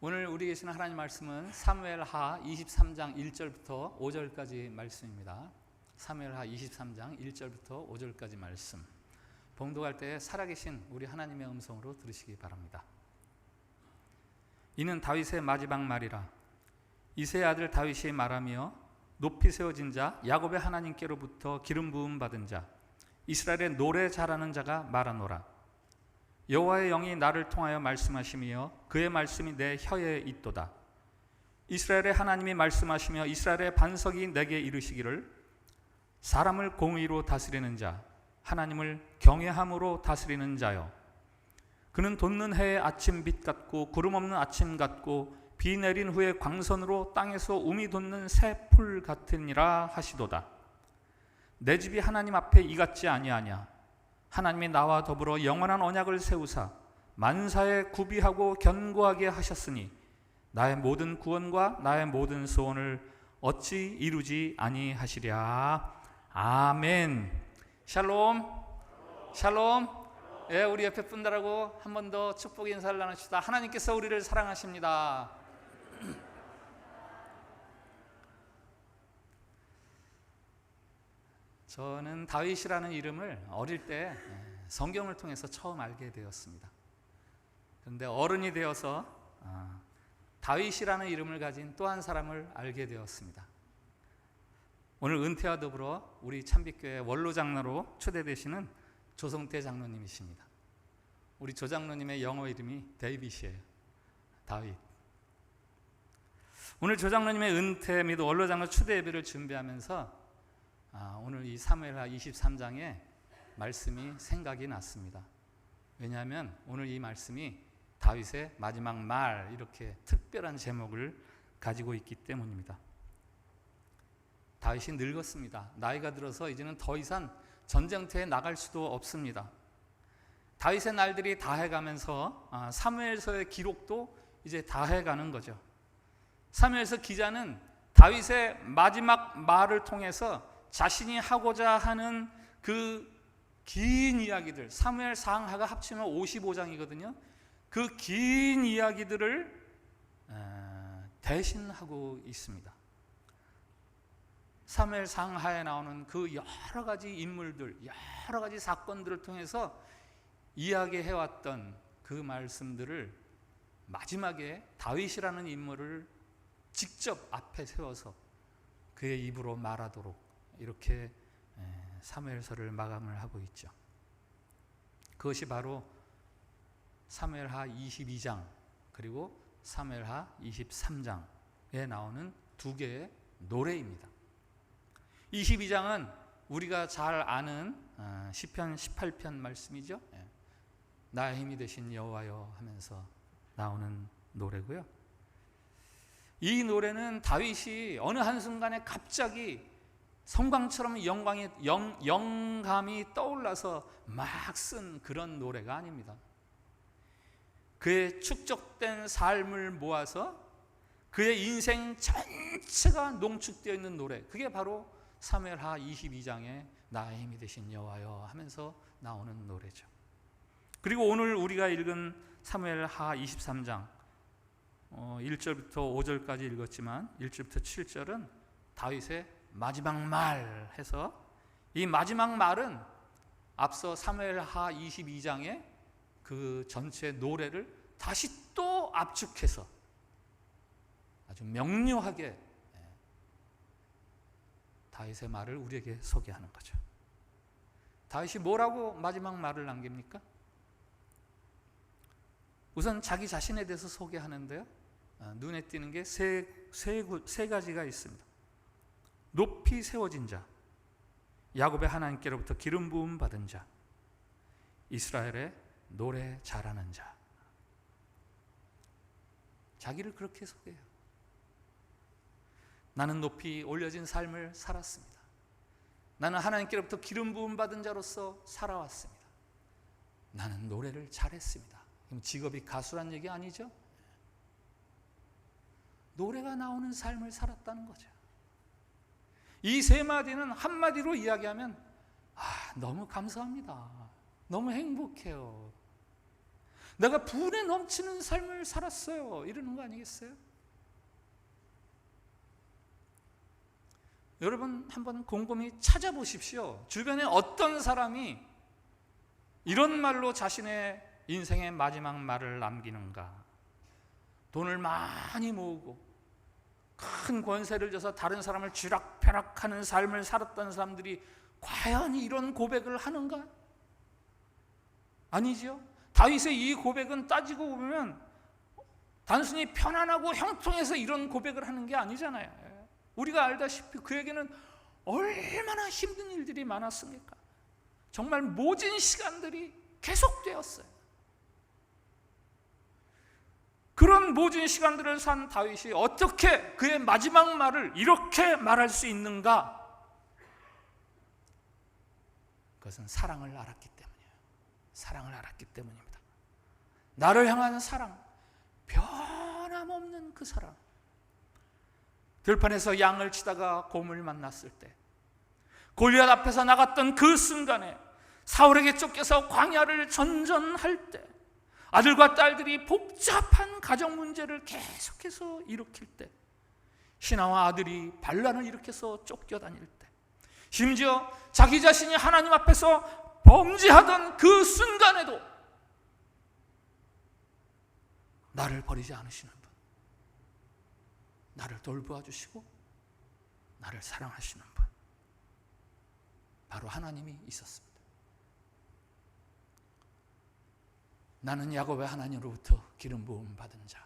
오늘 우리 계시는 하나님 말씀은 사무엘하 23장 1절부터 5절까지 말씀입니다. 사무엘하 23장 1절부터 5절까지 말씀. 봉독할 때 살아계신 우리 하나님의 음성으로 들으시기 바랍니다. 이는 다윗의 마지막 말이라. 이새의 아들 다윗이 말하며 높이 세워진 자 야곱의 하나님께로부터 기름 부음 받은 자 이스라엘의 노래 잘하는 자가 말하노라. 여호와의 영이 나를 통하여 말씀하시며 그의 말씀이 내 혀에 있도다. 이스라엘의 하나님이 말씀하시며 이스라엘의 반석이 내게 이르시기를 사람을 공의로 다스리는 자 하나님을 경외함으로 다스리는 자여, 그는 돋는 해의 아침 빛 같고 구름 없는 아침 같고 비 내린 후에 광선으로 땅에서 움이 돋는 새 풀 같으니라 하시도다. 내 집이 하나님 앞에 이같지 아니하냐. 하나님이 나와 더불어 영원한 언약을 세우사 만사에 구비하고 견고하게 하셨으니 나의 모든 구원과 나의 모든 소원을 어찌 이루지 아니하시랴. 아멘. 샬롬. 샬롬. 예, 우리 옆에 분들하고 한 번 더 축복 인사를 나눕시다. 하나님께서 우리를 사랑하십니다. 저는 다윗이라는 이름을 어릴 때 성경을 통해서 처음 알게 되었습니다. 그런데 어른이 되어서 다윗이라는 이름을 가진 또 한 사람을 알게 되었습니다. 오늘 은퇴와 더불어 우리 참빛교회 원로장로로 초대되시는 조성태 장로님이십니다. 우리 조 장로님의 영어 이름이 데이빗이에요. 다윗. 오늘 조 장로님의 은퇴 및 원로장로 초대 예배를 준비하면서 오늘 이 사무엘하 23장의 말씀이 생각이 났습니다. 왜냐하면 오늘 이 말씀이 다윗의 마지막 말, 이렇게 특별한 제목을 가지고 있기 때문입니다. 다윗이 늙었습니다. 나이가 들어서 이제는 더 이상 전쟁터에 나갈 수도 없습니다. 다윗의 날들이 다해가면서 사무엘서의 기록도 이제 다해가는 거죠. 사무엘서 기자는 다윗의 마지막 말을 통해서 자신이 하고자 하는 그 긴 이야기들, 사무엘 상하가 합치면 55장이거든요. 그 긴 이야기들을 대신하고 있습니다. 사무엘 상하에 나오는 그 여러 가지 인물들, 여러 가지 사건들을 통해서 이야기해왔던 그 말씀들을 마지막에 다윗이라는 인물을 직접 앞에 세워서 그의 입으로 말하도록 이렇게 사무엘서를 마감을 하고 있죠. 그것이 바로 사무엘하 22장 그리고 사무엘하 23장에 나오는 두 개의 노래입니다. 22장은 우리가 잘 아는 시편 18편 말씀이죠. 나의 힘이 되신 여호와여 하면서 나오는 노래고요. 이 노래는 다윗이 어느 한순간에 갑자기 성광처럼 영감이 떠올라서 막 쓴 그런 노래가 아닙니다. 그의 축적된 삶을 모아서 그의 인생 전체가 농축되어 있는 노래, 그게 바로 사무엘하 22장에 나의 힘이 되신 여호와여 하면서 나오는 노래죠. 그리고 오늘 우리가 읽은 사무엘하 23장 1절부터 5절까지 읽었지만 1절부터 7절은 다윗의 마지막 말 해서, 이 마지막 말은 앞서 사무엘하 22장의 그 전체 노래를 다시 또 압축해서 아주 명료하게 다윗의 말을 우리에게 소개하는 거죠. 다윗이 뭐라고 마지막 말을 남깁니까? 우선 자기 자신에 대해서 소개하는데요, 눈에 띄는 게 세 가지가 있습니다. 높이 세워진 자, 야곱의 하나님께로부터 기름 부음 받은 자, 이스라엘의 노래 잘하는 자. 자기를 그렇게 소개해요. 나는 높이 올려진 삶을 살았습니다. 나는 하나님께로부터 기름 부음 받은 자로서 살아왔습니다. 나는 노래를 잘했습니다. 그럼 직업이 가수란 얘기 아니죠? 노래가 나오는 삶을 살았다는 거죠. 이 세 마디는 한마디로 이야기하면 너무 감사합니다. 너무 행복해요. 내가 분에 넘치는 삶을 살았어요. 이러는 거 아니겠어요? 여러분 한번 곰곰이 찾아보십시오. 주변에 어떤 사람이 이런 말로 자신의 인생의 마지막 말을 남기는가? 돈을 많이 모으고 큰 권세를 줘서 다른 사람을 쥐락펴락하는 삶을 살았던 사람들이 과연 이런 고백을 하는가? 아니죠. 다윗의 이 고백은 따지고 보면 단순히 편안하고 형통해서 이런 고백을 하는 게 아니잖아요. 우리가 알다시피 그에게는 얼마나 힘든 일들이 많았습니까? 정말 모진 시간들이 계속되었어요. 그런 모진 시간들을 산 다윗이 어떻게 그의 마지막 말을 이렇게 말할 수 있는가? 그것은 사랑을 알았기 때문이에요. 사랑을 알았기 때문입니다. 나를 향한 사랑, 변함없는 그 사랑. 들판에서 양을 치다가 곰을 만났을 때, 골리앗 앞에서 나갔던 그 순간에, 사울에게 쫓겨서 광야를 전전할 때, 아들과 딸들이 복잡한 가정 문제를 계속해서 일으킬 때, 신하와 아들이 반란을 일으켜서 쫓겨다닐 때, 심지어 자기 자신이 하나님 앞에서 범죄하던 그 순간에도 나를 버리지 않으시는 분, 나를 돌보아 주시고 나를 사랑하시는 분, 바로 하나님이 있었습니다. 나는 야곱의 하나님으로부터 기름 부음 받은 자,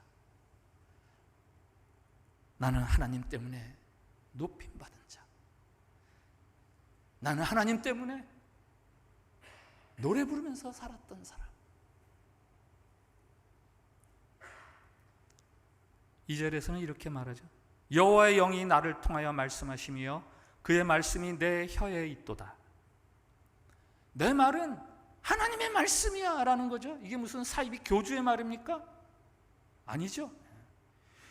나는 하나님 때문에 높임 받은 자, 나는 하나님 때문에 노래 부르면서 살았던 사람. 2절에서는 이렇게 말하죠. 여호와의 영이 나를 통하여 말씀하시며 그의 말씀이 내 혀에 있도다. 내 말은 하나님의 말씀이야 라는 거죠. 이게 무슨 사이비 교주의 말입니까? 아니죠.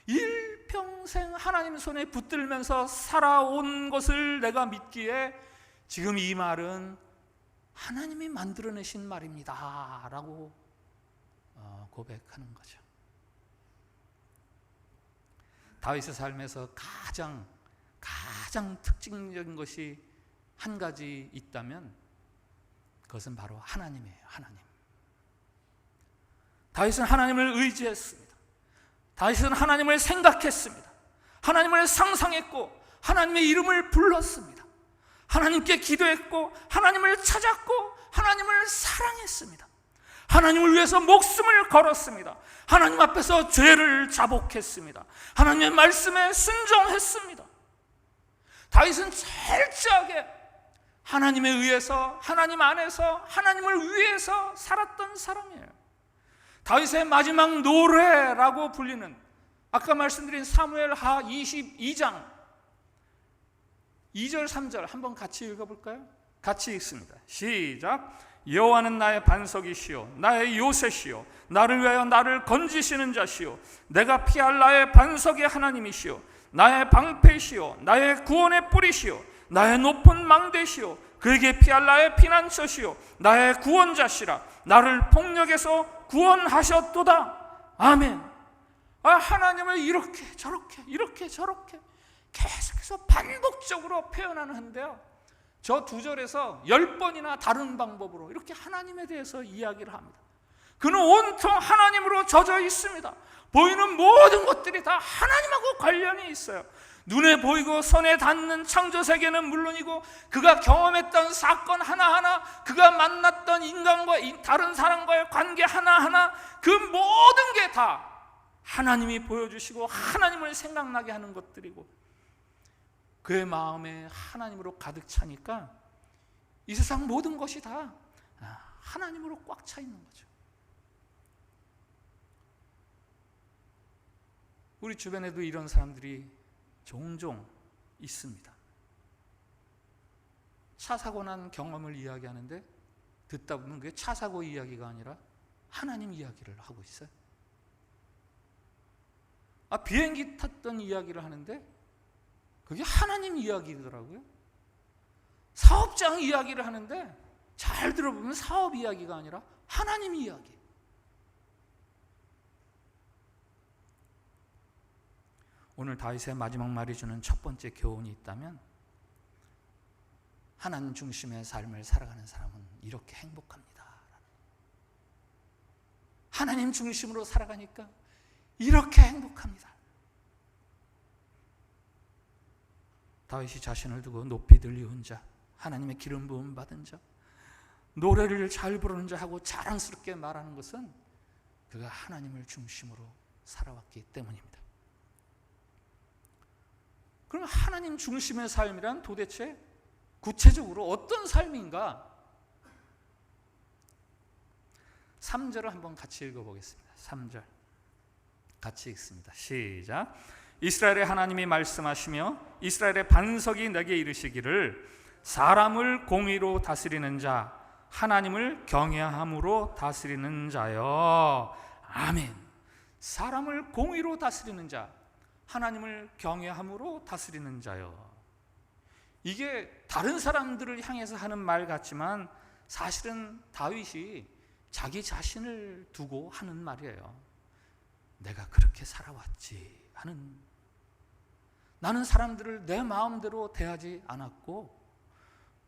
일평생 하나님 손에 붙들면서 살아온 것을 내가 믿기에 지금 이 말은 하나님이 만들어내신 말입니다 라고 고백하는 거죠. 다윗의 삶에서 가장 특징적인 것이 한 가지 있다면 그것은 바로 하나님이에요. 하나님. 다윗은 하나님을 의지했습니다. 다윗은 하나님을 생각했습니다. 하나님을 상상했고 하나님의 이름을 불렀습니다. 하나님께 기도했고 하나님을 찾았고 하나님을 사랑했습니다. 하나님을 위해서 목숨을 걸었습니다. 하나님 앞에서 죄를 자복했습니다. 하나님의 말씀에 순종했습니다. 다윗은 철저하게 하나님에 의해서, 하나님 안에서, 하나님을 위해서 살았던 사람이에요. 다윗의 마지막 노래라고 불리는, 아까 말씀드린 사무엘하 22장 2절 3절 한번 같이 읽어볼까요? 같이 읽습니다. 시작. 여호와는 나의 반석이시요 나의 요새시요 나를 위하여 나를 건지시는 자시요 내가 피할 나의 반석의 하나님이시요 나의 방패시요 나의 구원의 뿌리시요 나의 높은 망대시요 그에게 피할 나의 피난처시요 나의 구원자시라. 나를 폭력에서 구원하셨도다. 아멘. 하나님을 이렇게 저렇게 계속해서 반복적으로 표현하는데요, 저 2절에서 10번이나 다른 방법으로 이렇게 하나님에 대해서 이야기를 합니다. 그는 온통 하나님으로 젖어 있습니다. 보이는 모든 것들이 다 하나님하고 관련이 있어요. 눈에 보이고 손에 닿는 창조세계는 물론이고 그가 경험했던 사건 하나하나, 그가 만났던 인간과 다른 사람과의 관계 하나하나, 그 모든 게 다 하나님이 보여주시고 하나님을 생각나게 하는 것들이고, 그의 마음에 하나님으로 가득 차니까 이 세상 모든 것이 다 하나님으로 꽉 차 있는 거죠. 우리 주변에도 이런 사람들이 종종 있습니다. 차 사고 난 경험을 이야기하는데 듣다 보면 그게 차 사고 이야기가 아니라 하나님 이야기를 하고 있어요. 비행기 탔던 이야기를 하는데 그게 하나님 이야기더라고요. 사업장 이야기를 하는데 잘 들어보면 사업 이야기가 아니라 하나님 이야기. 오늘 다윗의 마지막 말이 주는 첫 번째 교훈이 있다면 하나님 중심의 삶을 살아가는 사람은 이렇게 행복합니다. 하나님 중심으로 살아가니까 이렇게 행복합니다. 다윗이 자신을 두고 높이 들리운 자, 하나님의 기름 부음 받은 자, 노래를 잘 부르는 자 하고 자랑스럽게 말하는 것은 그가 하나님을 중심으로 살아왔기 때문입니다. 그럼 하나님 중심의 삶이란 도대체 구체적으로 어떤 삶인가? 3절을 한번 같이 읽어보겠습니다. 3절 같이 읽습니다. 시작. 이스라엘의 하나님이 말씀하시며 이스라엘의 반석이 내게 이르시기를 사람을 공의로 다스리는 자, 하나님을 경외함으로 다스리는 자여. 아멘. 사람을 공의로 다스리는 자, 하나님을 경외함으로 다스리는 자여. 이게 다른 사람들을 향해서 하는 말 같지만 사실은 다윗이 자기 자신을 두고 하는 말이에요. 내가 그렇게 살아왔지 하는, 나는 사람들을 내 마음대로 대하지 않았고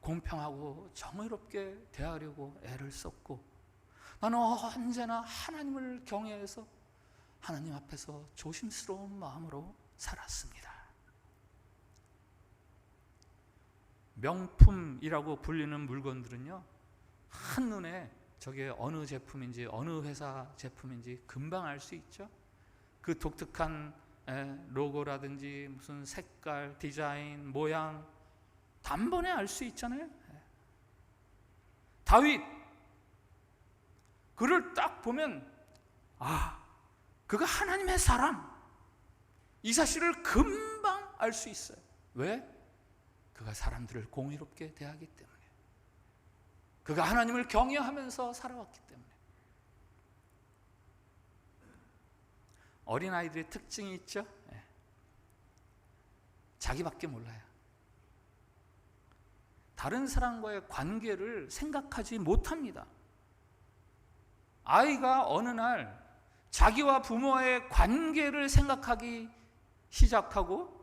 공평하고 정의롭게 대하려고 애를 썼고, 나는 언제나 하나님을 경외해서 하나님 앞에서 조심스러운 마음으로 살았습니다. 명품이라고 불리는 물건들은요, 한눈에 저게 어느 제품인지 어느 회사 제품인지 금방 알 수 있죠. 그 독특한 로고라든지 무슨 색깔, 디자인, 모양 단번에 알 수 있잖아요. 다윗, 그를 딱 보면 그가 하나님의 사람, 이 사실을 금방 알 수 있어요. 왜? 그가 사람들을 공의롭게 대하기 때문에, 그가 하나님을 경외하면서 살아왔기 때문에. 어린아이들의 특징이 있죠. 자기밖에 몰라요. 다른 사람과의 관계를 생각하지 못합니다. 아이가 어느 날 자기와 부모의 관계를 생각하기 시작하고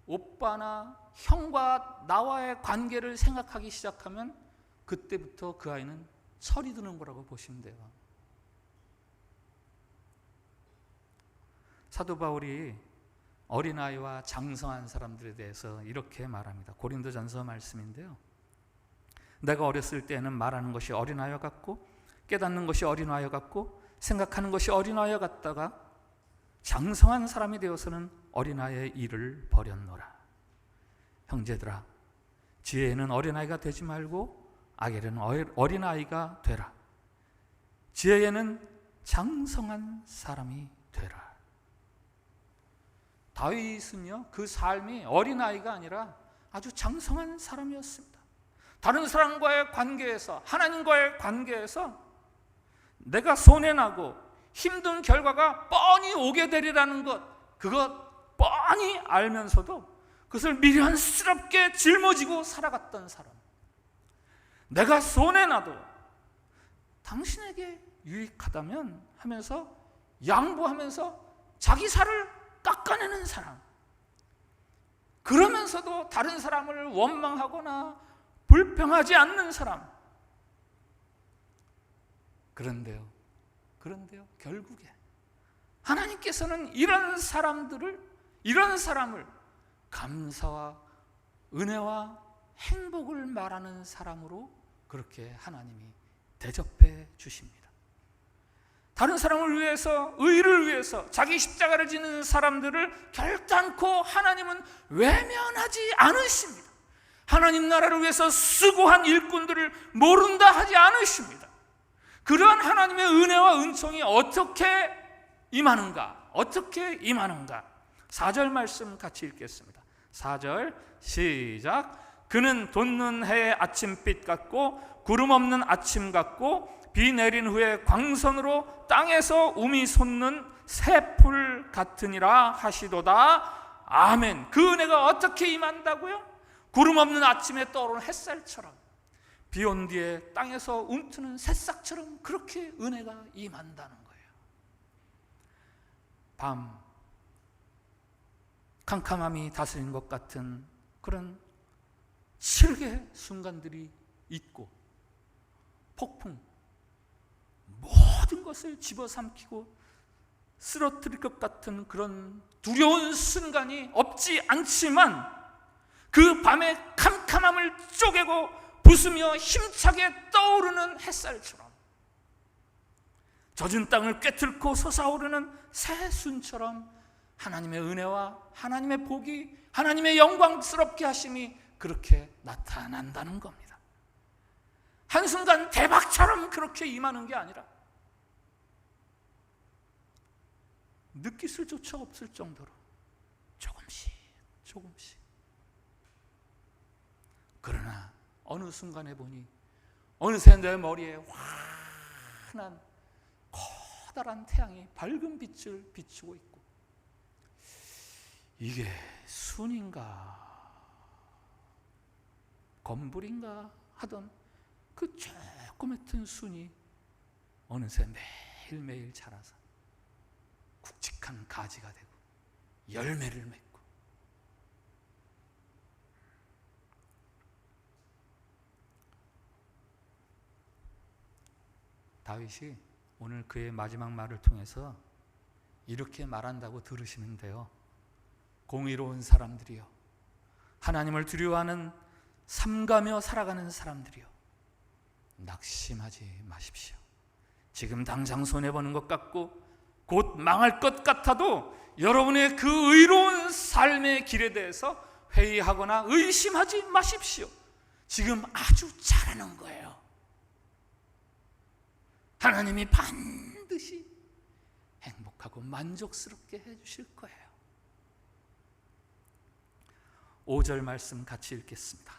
오빠나 형과 나와의 관계를 생각하기 시작하면 그때부터 그 아이는 철이 드는 거라고 보시면 돼요. 사도 바울이 어린아이와 장성한 사람들에 대해서 이렇게 말합니다. 고린도전서 말씀인데요, 내가 어렸을 때는 말하는 것이 어린아이와 같고 깨닫는 것이 어린아이와 같고 생각하는 것이 어린아이와 같다가 장성한 사람이 되어서는 어린아이의 일을 버렸노라. 형제들아, 지혜에는 어린아이가 되지 말고 악에는 어린아이가 되라. 지혜에는 장성한 사람이 되라. 다윗은요, 그 삶이 어린아이가 아니라 아주 장성한 사람이었습니다. 다른 사람과의 관계에서, 하나님과의 관계에서 내가 손해나고 힘든 결과가 뻔히 오게 되리라는 것, 그것 뻔히 알면서도 그것을 미련스럽게 짊어지고 살아갔던 사람. 내가 손해나도 당신에게 유익하다면 하면서 양보하면서 자기 살을 깎아내는 사람. 그러면서도 다른 사람을 원망하거나 불평하지 않는 사람. 그런데요, 결국에 하나님께서는 이런 사람을 감사와 은혜와 행복을 말하는 사람으로 그렇게 하나님이 대접해 주십니다. 다른 사람을 위해서, 의를 위해서 자기 십자가를 지는 사람들을 결단코 하나님은 외면하지 않으십니다. 하나님 나라를 위해서 수고한 일꾼들을 모른다 하지 않으십니다. 그러한 하나님의 은혜와 은총이 어떻게 임하는가? 4절 말씀 같이 읽겠습니다. 4절 시작. 그는 돋는 해의 아침빛 같고 구름 없는 아침 같고 비 내린 후에 광선으로 땅에서 우미 솟는 새풀 같으니라 하시도다. 아멘. 그 은혜가 어떻게 임한다고요? 구름 없는 아침에 떠오르는 햇살처럼, 비 온 뒤에 땅에서 움트는 새싹처럼 그렇게 은혜가 임한다는 거예요. 밤 캄캄함이 다스린 것 같은 그런 칠개 순간들이 있고, 폭풍, 모든 것을 집어삼키고 쓰러뜨릴 것 같은 그런 두려운 순간이 없지 않지만, 그 밤의 캄캄함을 쪼개고 부수며 힘차게 떠오르는 햇살처럼, 젖은 땅을 꿰뚫고 솟아오르는 새순처럼 하나님의 은혜와 하나님의 복이, 하나님의 영광스럽게 하심이 그렇게 나타난다는 겁니다. 한순간 대박처럼 그렇게 임하는 게 아니라 느낄 조차 없을 정도로 조금씩 조금씩. 그러나 어느 순간에 보니 어느새 내 머리에 환한 커다란 태양이 밝은 빛을 비추고 있고, 이게 순인가 검불인가 하던 그 조그맣던 순이 어느새 매일매일 자라서 굵직한 가지가 되고 열매를 맺고, 다윗이 오늘 그의 마지막 말을 통해서 이렇게 말한다고 들으시면 돼요. 공의로운 사람들이여, 하나님을 두려워하는 삼가며 살아가는 사람들이여, 낙심하지 마십시오. 지금 당장 손해보는 것 같고 곧 망할 것 같아도 여러분의 그 의로운 삶의 길에 대해서 회의하거나 의심하지 마십시오. 지금 아주 잘하는 거예요. 하나님이 반드시 행복하고 만족스럽게 해주실 거예요. 5절 말씀 같이 읽겠습니다.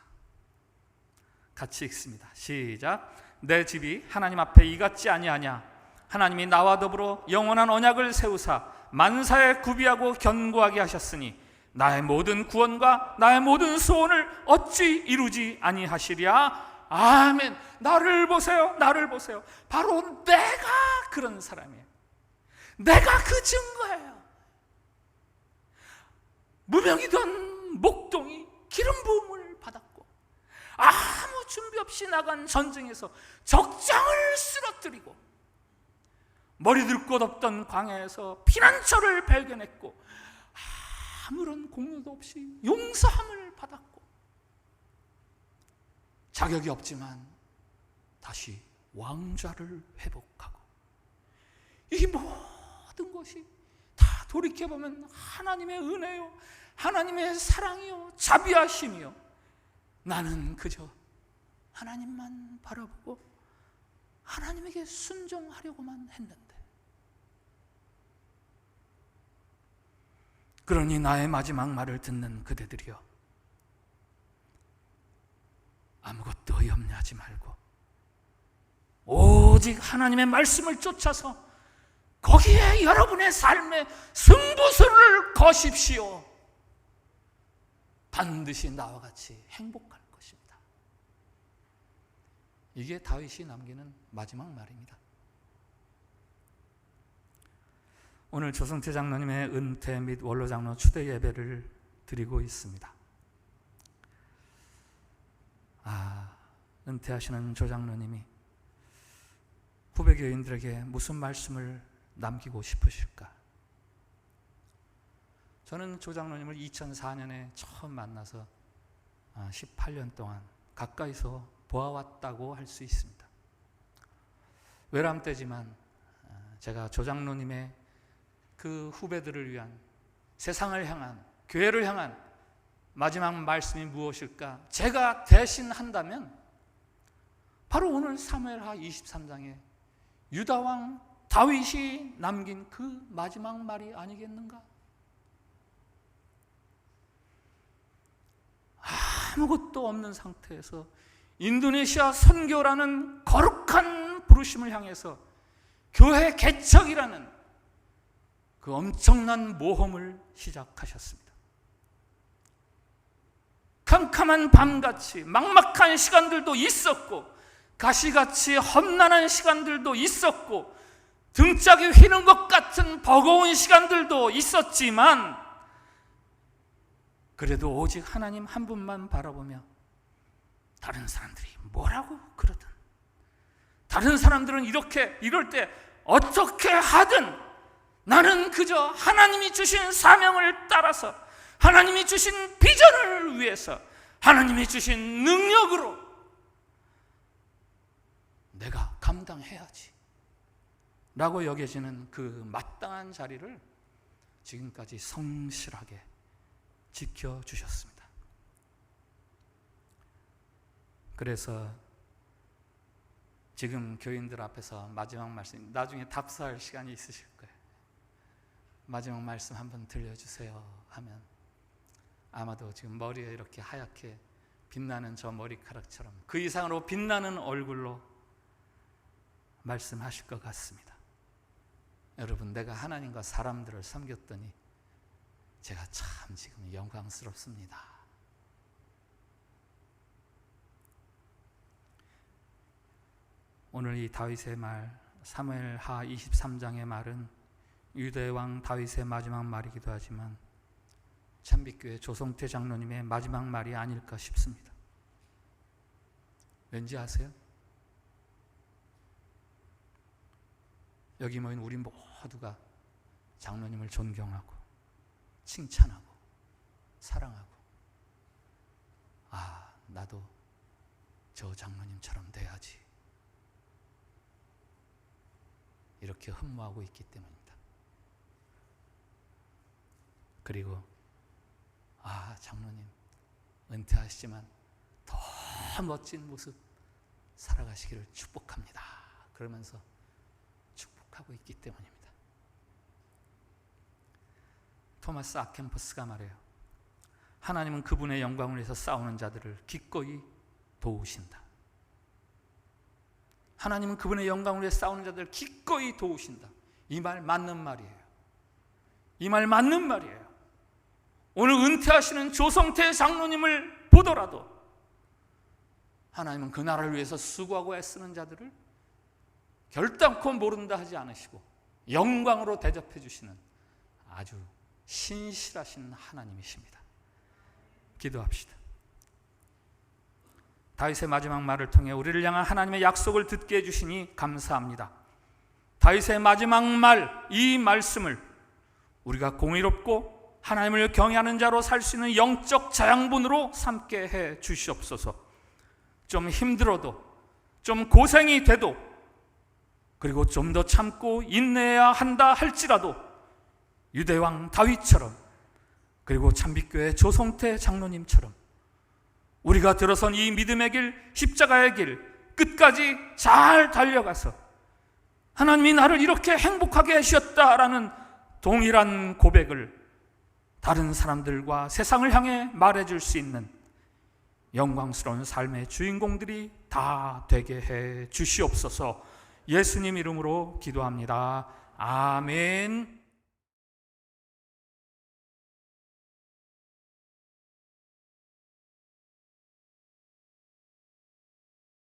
같이 읽습니다. 시작. 내 집이 하나님 앞에 이같지 아니하냐. 하나님이 나와 더불어 영원한 언약을 세우사 만사에 구비하고 견고하게 하셨으니 나의 모든 구원과 나의 모든 소원을 어찌 이루지 아니하시랴. 아멘. 나를 보세요. 나를 보세요. 바로 내가 그런 사람이에요. 내가 그 증거예요. 무명이던 목동이 기름 부음을 받았고, 아무 준비 없이 나간 전쟁에서 적장을 쓰러뜨리고, 머리들 곳 없던 광야에서 피난처를 발견했고, 아무런 공로도 없이 용서함을 받았고, 자격이 없지만 다시 왕좌를 회복하고, 이 모든 것이 다 돌이켜보면 하나님의 은혜요, 하나님의 사랑이요, 자비하심이요. 나는 그저 하나님만 바라보고 하나님에게 순종하려고만 했는데, 그러니 나의 마지막 말을 듣는 그대들이여, 아무것도 염려하지 말고 오직 하나님의 말씀을 쫓아서 거기에 여러분의 삶의 승부수를 거십시오. 반드시 나와 같이 행복할 것입니다. 이게 다윗이 남기는 마지막 말입니다. 오늘 조성태 장로님의 은퇴 및 원로 장로 추대 예배를 드리고 있습니다. 은퇴하시는 조 장로님이 후배 교인들에게 무슨 말씀을 남기고 싶으실까? 저는 조 장로님을 2004년에 처음 만나서 18년 동안 가까이서 보아왔다고 할 수 있습니다. 외람 때지만 제가 조 장로님의 그 후배들을 위한, 세상을 향한, 교회를 향한 마지막 말씀이 무엇일까? 제가 대신 한다면 바로 오늘 사무엘하 23장에 유다왕 다윗이 남긴 그 마지막 말이 아니겠는가? 아무것도 없는 상태에서 인도네시아 선교라는 거룩한 부르심을 향해서 교회 개척이라는 그 엄청난 모험을 시작하셨습니다. 캄캄한 밤같이 막막한 시간들도 있었고, 가시같이 험난한 시간들도 있었고, 등짝이 휘는 것 같은 버거운 시간들도 있었지만, 그래도 오직 하나님 한 분만 바라보며 다른 사람들이 뭐라고 그러든, 다른 사람들은 이럴 때 어떻게 하든 나는 그저 하나님이 주신 사명을 따라서, 하나님이 주신 비전을 위해서, 하나님이 주신 능력으로 내가 감당해야지 라고 여겨지는 그 마땅한 자리를 지금까지 성실하게 지켜주셨습니다. 그래서 지금 교인들 앞에서 마지막 말씀, 나중에 답사할 시간이 있으실 거예요. 마지막 말씀 한번 들려주세요 하면 아마도 지금 머리에 이렇게 하얗게 빛나는 저 머리카락처럼 그 이상으로 빛나는 얼굴로 말씀하실 것 같습니다. 여러분, 내가 하나님과 사람들을 섬겼더니 제가 참 지금 영광스럽습니다. 오늘 이 다윗의 말, 사무엘하 23장의 말은 유대왕 다윗의 마지막 말이기도 하지만 참빛교회 조성태 장로님의 마지막 말이 아닐까 싶습니다. 왠지 아세요? 여기 모인 우리 모두가 장로님을 존경하고 칭찬하고 사랑하고, 아, 나도 저 장로님처럼 돼야지, 이렇게 흠모하고 있기 때문입니다. 그리고 아, 장로님 은퇴하시지만 더 멋진 모습 살아가시기를 축복합니다, 그러면서 축복하고 있기 때문입니다. 토마스 아켄퍼스가 말해요. 하나님은 그분의 영광을 위해서 싸우는 자들을 기꺼이 도우신다. 하나님은 그분의 영광을 위해 싸우는 자들을 기꺼이 도우신다. 이 말 맞는 말이에요. 이 말 맞는 말이에요. 오늘 은퇴하시는 조성태 장로님을 보더라도 하나님은 그 나라를 위해서 수고하고 애쓰는 자들을 결단코 모른다 하지 않으시고 영광으로 대접해 주시는 아주 신실하신 하나님이십니다. 기도합시다. 다윗의 마지막 말을 통해 우리를 향한 하나님의 약속을 듣게 해주시니 감사합니다. 다윗의 마지막 말, 이 말씀을 우리가 공의롭고 하나님을 경외하는 자로 살 수 있는 영적 자양분으로 삼게 해 주시옵소서. 좀 힘들어도, 좀 고생이 돼도, 그리고 좀 더 참고 인내해야 한다 할지라도 유대왕 다윗처럼, 그리고 참빛교회 조성태 장로님처럼 우리가 들어선 이 믿음의 길, 십자가의 길 끝까지 잘 달려가서 하나님이 나를 이렇게 행복하게 하셨다라는 동일한 고백을 다른 사람들과 세상을 향해 말해줄 수 있는 영광스러운 삶의 주인공들이 다 되게 해 주시옵소서. 예수님 이름으로 기도합니다. 아멘.